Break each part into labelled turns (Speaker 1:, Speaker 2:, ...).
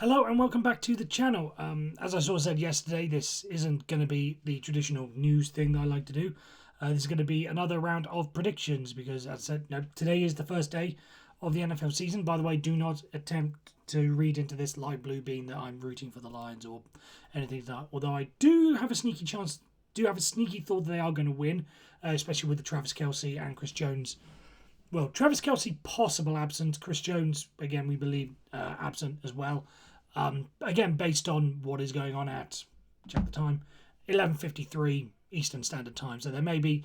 Speaker 1: Hello and welcome back to the channel. As I sort of said yesterday, this isn't going to be the traditional news thing that I like to do. This is going to be another round of predictions because, as I said, today is the first day of the NFL season. By the way, do not attempt to read into this light blue bean that I'm rooting for the Lions or anything like that. Although I do have a sneaky thought that they are going to win, especially with the Travis Kelce and Chris Jones. Well, Travis Kelce possible absent. Chris Jones, again, we believe absent as well. Again, based on what is going on at, check the time, 11:53 Eastern Standard Time. So there may be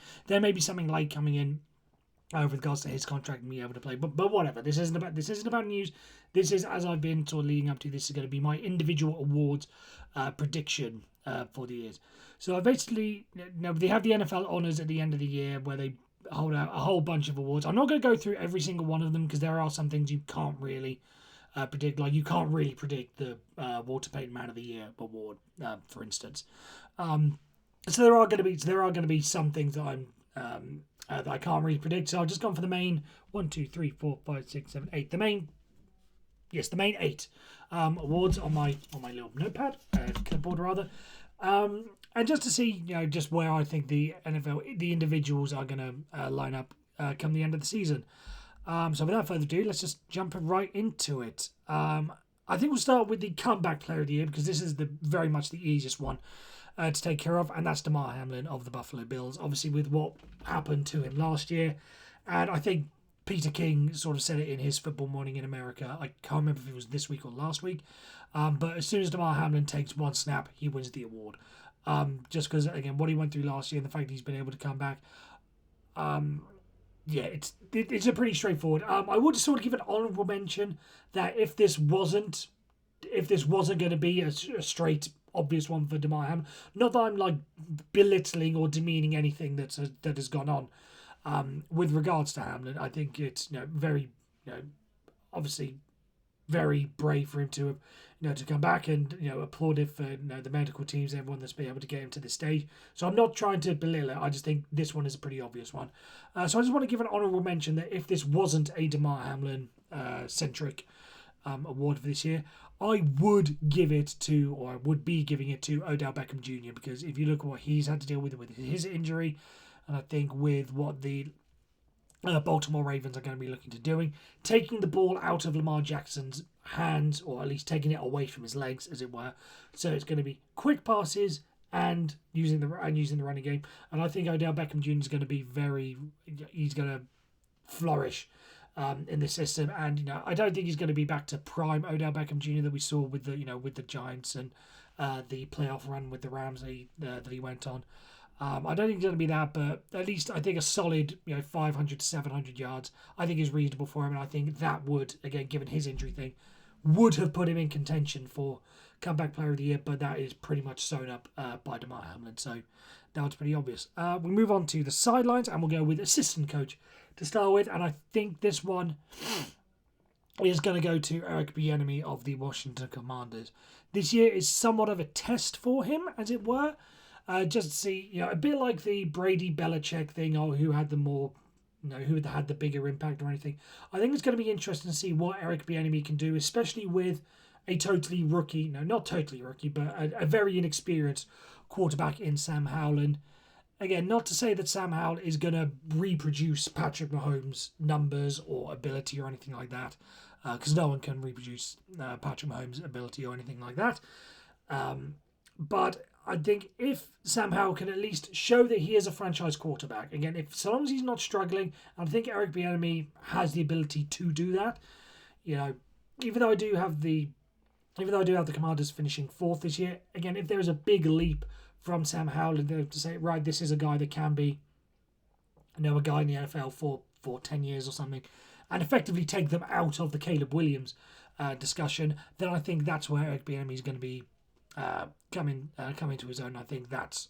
Speaker 1: something late coming in with regards to his contract and being able to play. But whatever. This isn't about news. This is, as I've been sort of leading up to. This is going to be my individual awards prediction for the years. So I basically, they have the NFL honors at the end of the year where they hold out a whole bunch of awards. I'm not going to go through every single one of them because there are some things you can't really predict. Like you can't really predict the Walter Payton Man of the Year award, for instance. So there are going to be some things that that I can't really predict. So I've just gone for the main 1, 2, 3, 4, 5, 6, 7, 8. The main 8 awards on my little notepad, clipboard rather. And just to see, just where I think the NFL, the individuals are going to line up come the end of the season. So without further ado, let's just jump right into it. I think we'll start with the comeback player of the year because this is very much the easiest one to take care of, and that's Damar Hamlin of the Buffalo Bills. Obviously, with what happened to him last year, and I think Peter King sort of said it in his Football Morning in America. I can't remember if it was this week or last week, but as soon as Damar Hamlin takes one snap, he wins the award. Just because, again, what he went through last year and the fact he's been able to come back, it's a pretty straightforward. I would sort of give an honourable mention that if this wasn't going to be a straight obvious one for Damar Hamlin, not that I'm like belittling or demeaning anything that has gone on with regards to Hamlin. I think it's very obviously very brave for him to to come back and applauded for the medical teams, everyone that's been able to get him to this stage. So I'm not trying to belittle it. I just think this one is a pretty obvious one. So I just want to give an honourable mention that if this wasn't a Damar Hamlin centric award for this year, I would give it to, or I would be giving it to Odell Beckham Jr. because if you look at what he's had to deal with his injury, and I think with what the Baltimore Ravens are going to be looking to doing, taking the ball out of Lamar Jackson's hands, or at least taking it away from his legs, as it were. So it's going to be quick passes and using the running game. And I think Odell Beckham Jr. is going to be he's going to flourish in this system. And I don't think he's going to be back to prime Odell Beckham Jr. that we saw with the Giants and the playoff run with the Rams that he went on. I don't think it's going to be that, but at least I think a solid 500 to 700 yards I think is reasonable for him, and I think that would, again, given his injury thing, would have put him in contention for comeback player of the year, but that is pretty much sewn up by Damar Hamlin, so that was pretty obvious. We move on to the sidelines, and we'll go with assistant coach to start with, and I think this one is going to go to Eric Bieniemy of the Washington Commanders. This year is somewhat of a test for him, as it were. Just to see, a bit like the Brady Belichick thing, who had the more, who had the bigger impact or anything. I think it's going to be interesting to see what Eric Bieniemy can do, especially with a totally rookie, not totally rookie, but a very inexperienced quarterback in Sam Howell. Again, not to say that Sam Howell is going to reproduce Patrick Mahomes' numbers or ability or anything like that, because no one can reproduce Patrick Mahomes' ability or anything like that. But I think if Sam Howell can at least show that he is a franchise quarterback, again, so long as he's not struggling, I think Eric Bieniemy has the ability to do that. Even though I do have the Commanders finishing 4th this year, again, if there is a big leap from Sam Howell to say, right, this is a guy that can be, a guy in the NFL for 10 years or something, and effectively take them out of the Caleb Williams discussion, then I think that's where Eric Bieniemy is going to be come into his own. I think that's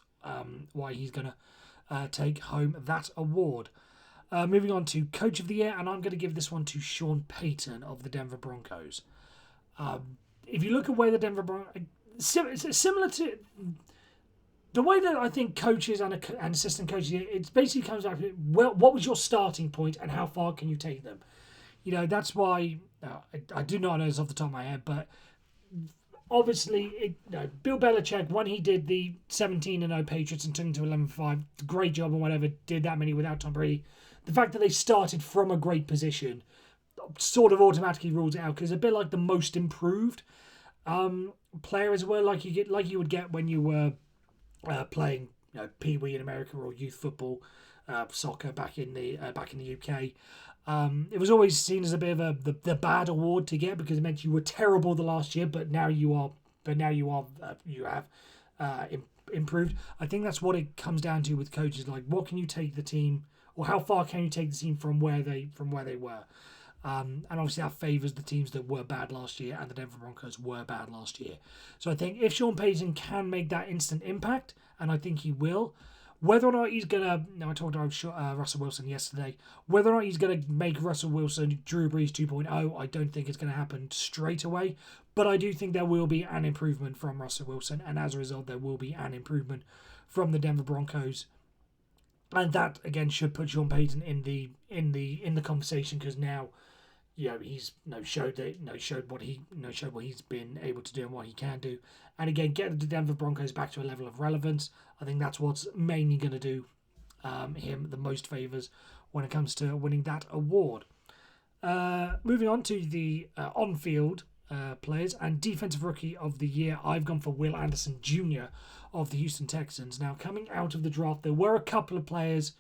Speaker 1: why he's going to take home that award. Moving on to Coach of the Year, and I'm going to give this one to Sean Payton of the Denver Broncos. If you look at where the Denver Broncos, similar to the way that I think coaches and assistant coaches, it basically comes back to, well, what was your starting point and how far can you take them? That's why I do not know this off the top of my head, but obviously, Bill Belichick, when he did the 17-0 Patriots and turned to 11-5, great job and whatever, did that many without Tom Brady. The fact that they started from a great position sort of automatically rules it out, because it's a bit like the most improved player as well, like you would get when you were playing Pee Wee in America or youth football, soccer back in the UK. It was always seen as a bit of the bad award to get, because it meant you were terrible the last year, but now you have improved. I think that's what it comes down to with coaches. Like, what can you take the team, or how far can you take the team from where they were? And obviously that favours the teams that were bad last year, and the Denver Broncos were bad last year. So I think if Sean Payton can make that instant impact, and I think he will, whether or not he's going to... I talked about Russell Wilson yesterday. Whether or not he's going to make Russell Wilson Drew Brees 2.0, I don't think it's going to happen straight away. But I do think there will be an improvement from Russell Wilson, and as a result, there will be an improvement from the Denver Broncos. And that, again, should put Sean Payton in the conversation, because now... he's showed what he's been able to do and what he can do, and again, get the Denver Broncos back to a level of relevance. I think that's what's mainly going to do him the most favors when it comes to winning that award. Moving on to the on-field players and defensive rookie of the year, I've gone for Will Anderson Jr. of the Houston Texans. Now, coming out of the draft, there were a couple of players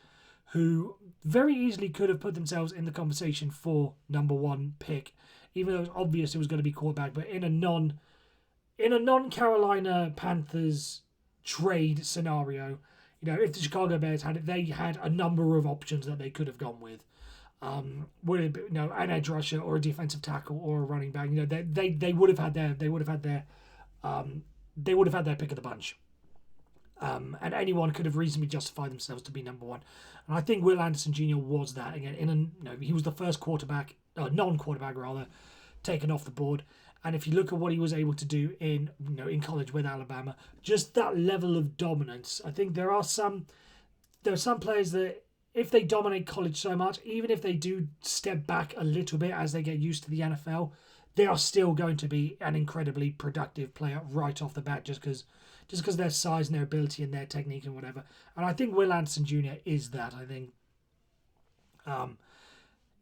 Speaker 1: who very easily could have put themselves in the conversation for number one pick, even though it was obvious it was going to be quarterback. But in a non-Carolina Panthers trade scenario, if the Chicago Bears had it, they had a number of options that they could have gone with. Would it be, an edge rusher or a defensive tackle or a running back? They would have had their pick of the bunch. And anyone could have reasonably justified themselves to be number one. And I think Will Anderson Jr. was that. Again, he was the first non-quarterback rather, taken off the board. And if you look at what he was able to do in college with Alabama, just that level of dominance. I think there are some players that, if they dominate college so much, even if they do step back a little bit as they get used to the NFL, they are still going to be an incredibly productive player right off the bat, just because their size and their ability and their technique and whatever. And I think Will Anderson Jr. is that. I think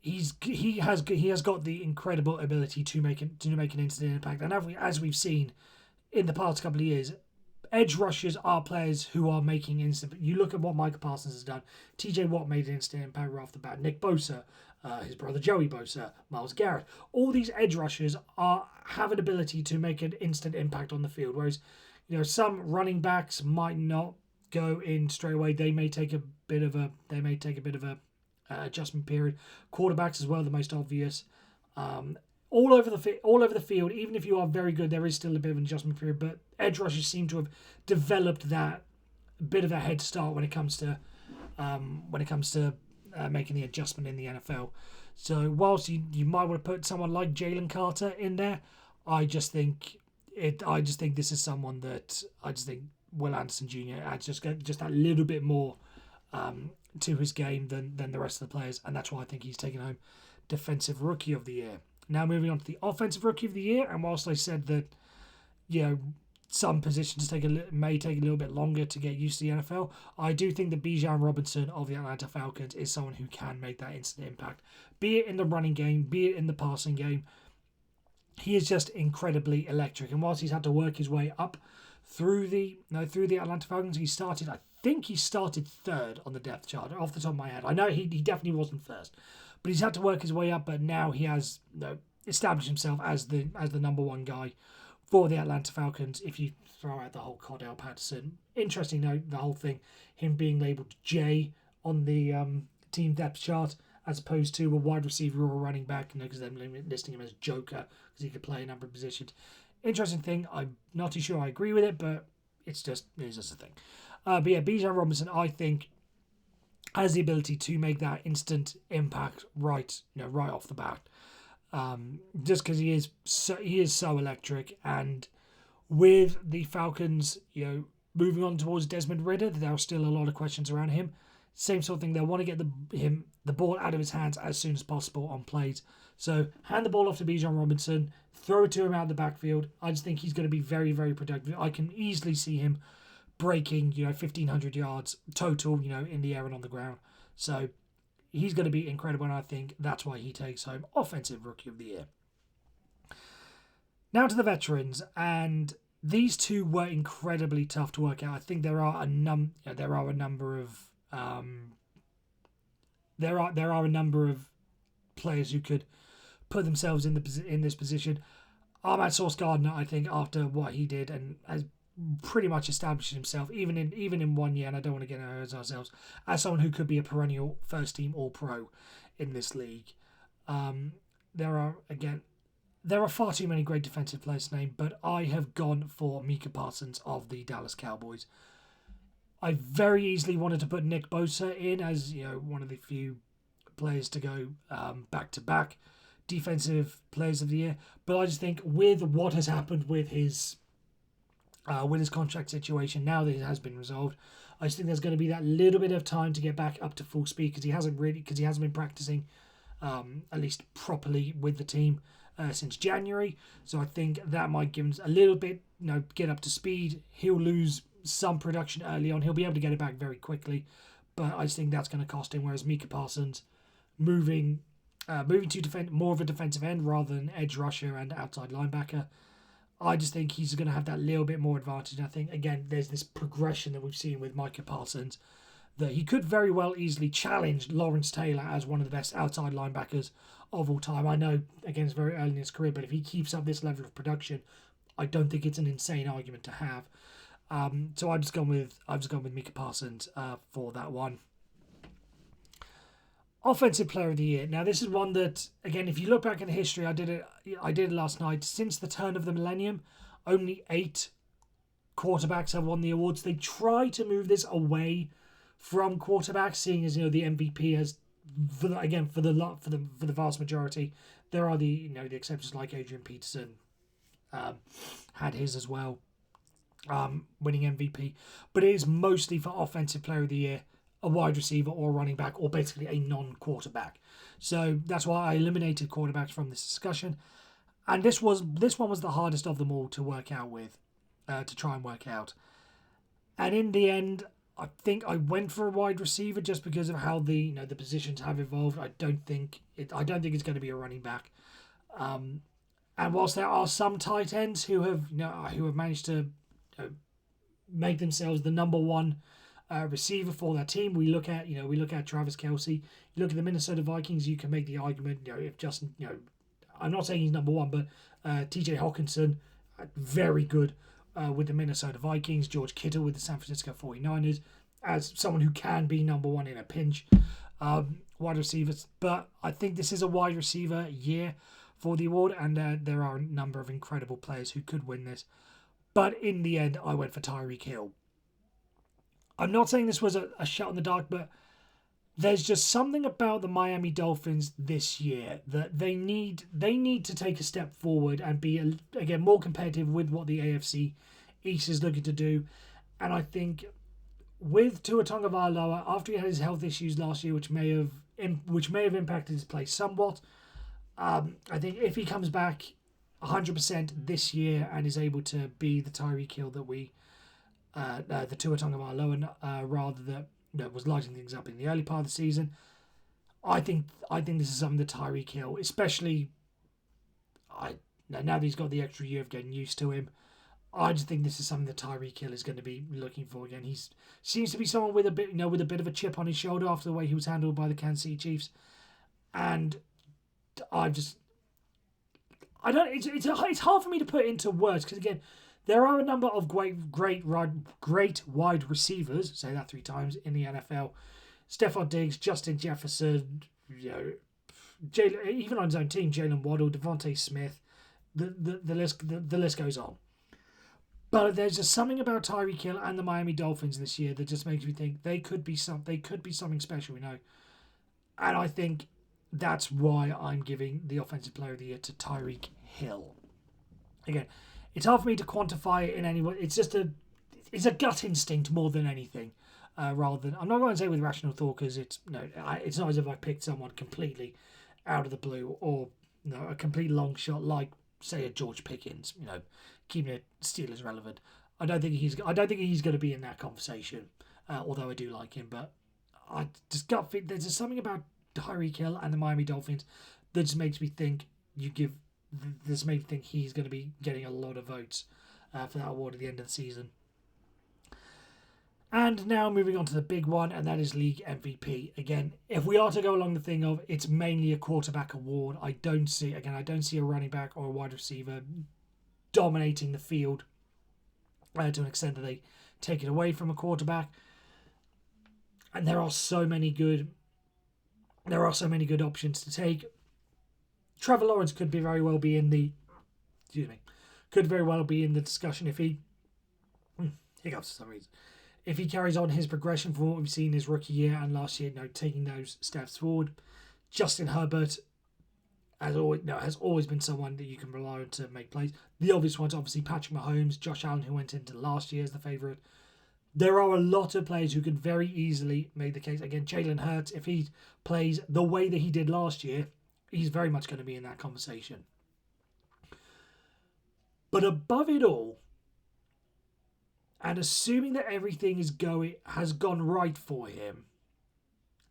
Speaker 1: he has got the incredible ability to make an instant impact. And as we've seen in the past couple of years, edge rushers are players who are making instant. You look at what Micah Parsons has done. TJ Watt made an instant impact right off the bat. Nick Bosa, his brother Joey Bosa, Myles Garrett. All these edge rushers have an ability to make an instant impact on the field, whereas some running backs might not go in straight away. They may take a bit of a adjustment period. Quarterbacks as well, the most obvious. All over the field, even if you are very good, there is still a bit of an adjustment period. But edge rushers seem to have developed that bit of a head start when it comes to making the adjustment in the NFL. So whilst you might want to put someone like Jalen Carter in there, I just think this is someone that I just think Will Anderson Jr. adds just that little bit more to his game than the rest of the players, and that's why I think he's taken home Defensive Rookie of the Year. Now moving on to the Offensive Rookie of the Year, and whilst I said that some positions may take a little bit longer to get used to the NFL, I do think that Bijan Robinson of the Atlanta Falcons is someone who can make that instant impact, be it in the running game, be it in the passing game. He is just incredibly electric, and whilst he's had to work his way up through the Atlanta Falcons, I think he started third on the depth chart off the top of my head. I know he definitely wasn't first, but he's had to work his way up. But now he has established himself as the number one guy for the Atlanta Falcons. If you throw out the whole Cordell Patterson, interesting note, the whole thing, him being labelled J on the team depth chart, as opposed to a wide receiver or a running back, because they're listing him as Joker because he could play a number of positions. Interesting thing. I'm not too sure I agree with it, but it's just a thing. But yeah, Bijan Robinson, I think, has the ability to make that instant impact right off the bat. Just because he is so electric, and with the Falcons, moving on towards Desmond Ridder, there are still a lot of questions around him. Same sort of thing. They want to get the ball out of his hands as soon as possible on plays. So hand the ball off to Bijan Robinson, throw it to him out the backfield. I just think he's going to be very, very productive. I can easily see him breaking, 1,500 yards total, in the air and on the ground. So he's going to be incredible, and I think that's why he takes home Offensive Rookie of the Year. Now to the veterans, and these two were incredibly tough to work out. I think there are a number of players who could put themselves in this position. Ahmad Sauce Gardner, I think, after what he did and has pretty much established himself, even in 1 year, and I don't want to get ahead of ourselves, as someone who could be a perennial first team All-Pro in this league. There are far too many great defensive players to name, but I have gone for Micah Parsons of the Dallas Cowboys. I very easily wanted to put Nick Bosa in as one of the few players to go back-to-back defensive players of the year, but I just think with what has happened with his contract situation, now that it has been resolved, I just think there's going to be that little bit of time to get back up to full speed because he hasn't been practicing at least properly with the team since January. So I think that might give him a little bit, get up to speed. He'll lose some production early on. He'll be able to get it back very quickly, but I just think that's going to cost him. Whereas Micah Parsons moving to defend more of a defensive end rather than edge rusher and outside linebacker, I just think he's going to have that little bit more advantage. And I think, again, there's this progression that we've seen with Micah Parsons that he could very well easily challenge Lawrence Taylor as one of the best outside linebackers of all time. I know, again, it's very early in his career, but if he keeps up this level of production, I don't think it's an insane argument to have. So I've just gone with Micah Parsons for that one. Offensive Player of the Year. Now, this is one that, again, if you look back in history, I did it last night. Since the turn of the millennium, only 8 quarterbacks have won the awards. They try to move this away from quarterbacks, seeing as the MVP has, for the vast majority, there are the exceptions like Adrian Peterson had his as well, winning MVP, but it is mostly for Offensive Player of the Year, a wide receiver or a running back, or basically a non-quarterback. So that's why I eliminated quarterbacks from this discussion. And this one was the hardest of them all to work out with, to try and work out. And in the end, I think I went for a wide receiver just because of how the positions have evolved. I don't think it's going to be a running back. And whilst there are some tight ends who have managed to make themselves the number one receiver for that team, we look at Travis Kelce. You look at the Minnesota Vikings. You can make the argument, if Justin, I'm not saying he's number one, but T.J. Hawkinson, very good with the Minnesota Vikings. George Kittle with the San Francisco 49ers, as someone who can be number one in a pinch. Wide receivers, but I think this is a wide receiver year for the award, and there are a number of incredible players who could win this. But in the end, I went for Tyreek Hill. I'm not saying this was a shot in the dark, but there's just something about the Miami Dolphins this year that they need to take a step forward and be, again, more competitive with what the AFC East is looking to do. And I think with Tua Tagovailoa, after he had his health issues last year, which may have impacted his play somewhat, I think if he comes back 100% this year and is able to be the Tyreek Hill that the Tua Tagovailoa rather that was lighting things up in the early part of the season, I think this is something that Tyreek Hill, especially now that he's got the extra year of getting used to him, I just think this is something that Tyreek Hill is going to be looking for again. He seems to be someone with a bit of a chip on his shoulder after the way he was handled by the Kansas City Chiefs, and it's hard for me to put into words because, again, there are a number of great wide receivers, say that 3 times, in the NFL. Stephon Diggs, Justin Jefferson, even on his own team, Jalen Waddle, Devontae Smith, the list goes on. But there's just something about Tyreek Hill and the Miami Dolphins this year that just makes me think they could be something special, And I think that's why I'm giving the Offensive Player of the Year to Tyreek Hill. Again, it's hard for me to quantify it in any way. It's just a gut instinct more than anything. Rather than, I'm not going to say with rational thought because it's not as if I picked someone completely out of the blue or a complete long shot like, say, a George Pickens, keeping the Steelers relevant. I don't think he's going to be in that conversation. Although I do like him, but I just there's just something about Tyreek Hill and the Miami Dolphins that just makes me think this makes me think he's going to be getting a lot of votes for that award at the end of the season. And now moving on to the big one, and that is league MVP. Again, if we are to go along the thing of it's mainly a quarterback award, I don't see a running back or a wide receiver dominating the field to an extent that they take it away from a quarterback. And there are so many good options to take. Trevor Lawrence could very well be in the discussion if he hiccups for some reason. If he carries on his progression from what we've seen his rookie year and last year, taking those steps forward. Justin Herbert has always been someone that you can rely on to make plays. The obvious ones, obviously, Patrick Mahomes, Josh Allen, who went into last year as the favourite. There are a lot of players who could very easily make the case. Again, Jalen Hurts, if he plays the way that he did last year, he's very much going to be in that conversation. But above it all, and assuming that everything has gone right for him,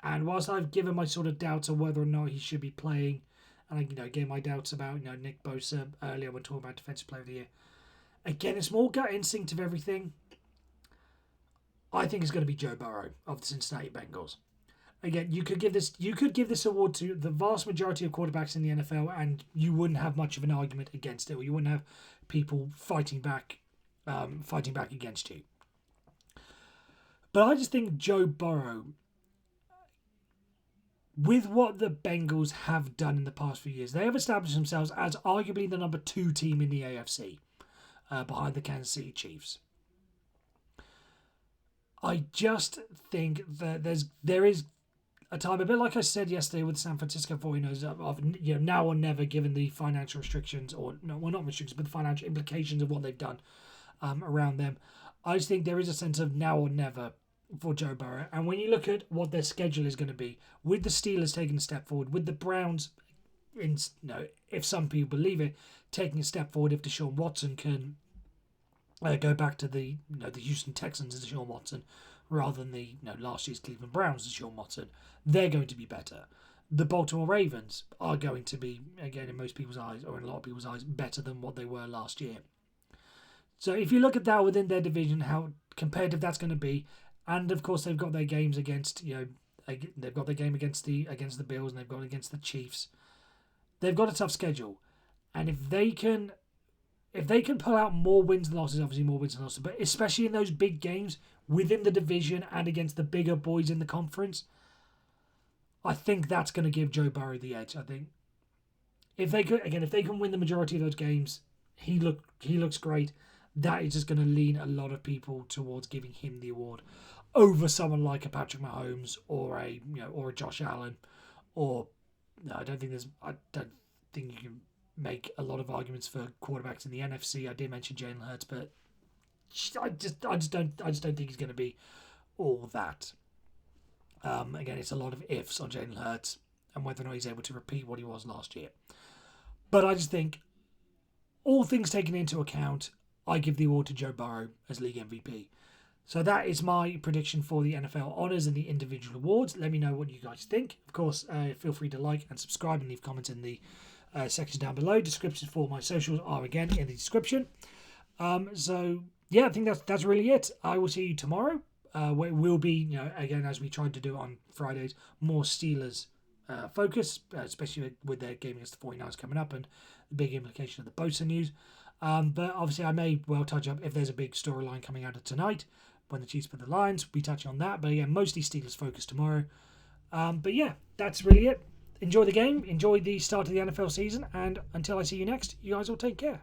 Speaker 1: and whilst I've given my sort of doubts on whether or not he should be playing, and I gave my doubts about Nick Bosa earlier when talking about Defensive Player of the Year, again, it's more gut instinct of everything. I think it's going to be Joe Burrow of the Cincinnati Bengals. Again, you could give this award to the vast majority of quarterbacks in the NFL, and you wouldn't have much of an argument against it, or you wouldn't have people fighting back against you. But I just think Joe Burrow, with what the Bengals have done in the past few years, they have established themselves as arguably the number 2 team in the AFC, behind the Kansas City Chiefs. I just think that there is a time, a bit like I said yesterday with the San Francisco 49ers, of now or never, given the financial restrictions, not restrictions, but the financial implications of what they've done around them. I just think there is a sense of now or never for Joe Burrow. And when you look at what their schedule is going to be, with the Steelers taking a step forward, with the Browns, if some people believe it, taking a step forward, if Deshaun Watson can go back to the Houston Texans as Deshaun Watson, rather than the last year's Cleveland Browns as Deshaun Watson, they're going to be better. The Baltimore Ravens are going to be, again, in most people's eyes, or in a lot of people's eyes, better than what they were last year. So if you look at that within their division, how competitive that's going to be, and of course they've got their games against, they've got their game against the Bills, and they've got against the Chiefs. They've got a tough schedule, and if they can pull out more wins and losses, obviously more wins and losses, but especially in those big games within the division and against the bigger boys in the conference, I think that's going to give Joe Burrow the edge. I think if they can win the majority of those games, he looks great. That is just going to lean a lot of people towards giving him the award over someone like a Patrick Mahomes or a Josh Allen, I don't think you can make a lot of arguments for quarterbacks in the NFC. I did mention Jalen Hurts, but I just don't think he's going to be all that. Again, it's a lot of ifs on Jalen Hurts and whether or not he's able to repeat what he was last year. But I just think, all things taken into account, I give the award to Joe Burrow as league MVP. So that is my prediction for the NFL honours and the individual awards. Let me know what you guys think. Of course, feel free to like and subscribe and leave comments in the section down below. Descriptions for my socials are again in the description. So yeah, I think that's really it. I will see you tomorrow. Where it will be, again, as we tried to do on Fridays, more Steelers focus, especially with their game against the 49ers coming up and the big implication of the Bosa news. But obviously I may well touch up if there's a big storyline coming out of tonight when the Chiefs put the Lions. We'll be touching on that. But again, mostly Steelers focus tomorrow. But yeah, that's really it. Enjoy the game. Enjoy the start of the NFL season. And until I see you next, you guys all take care.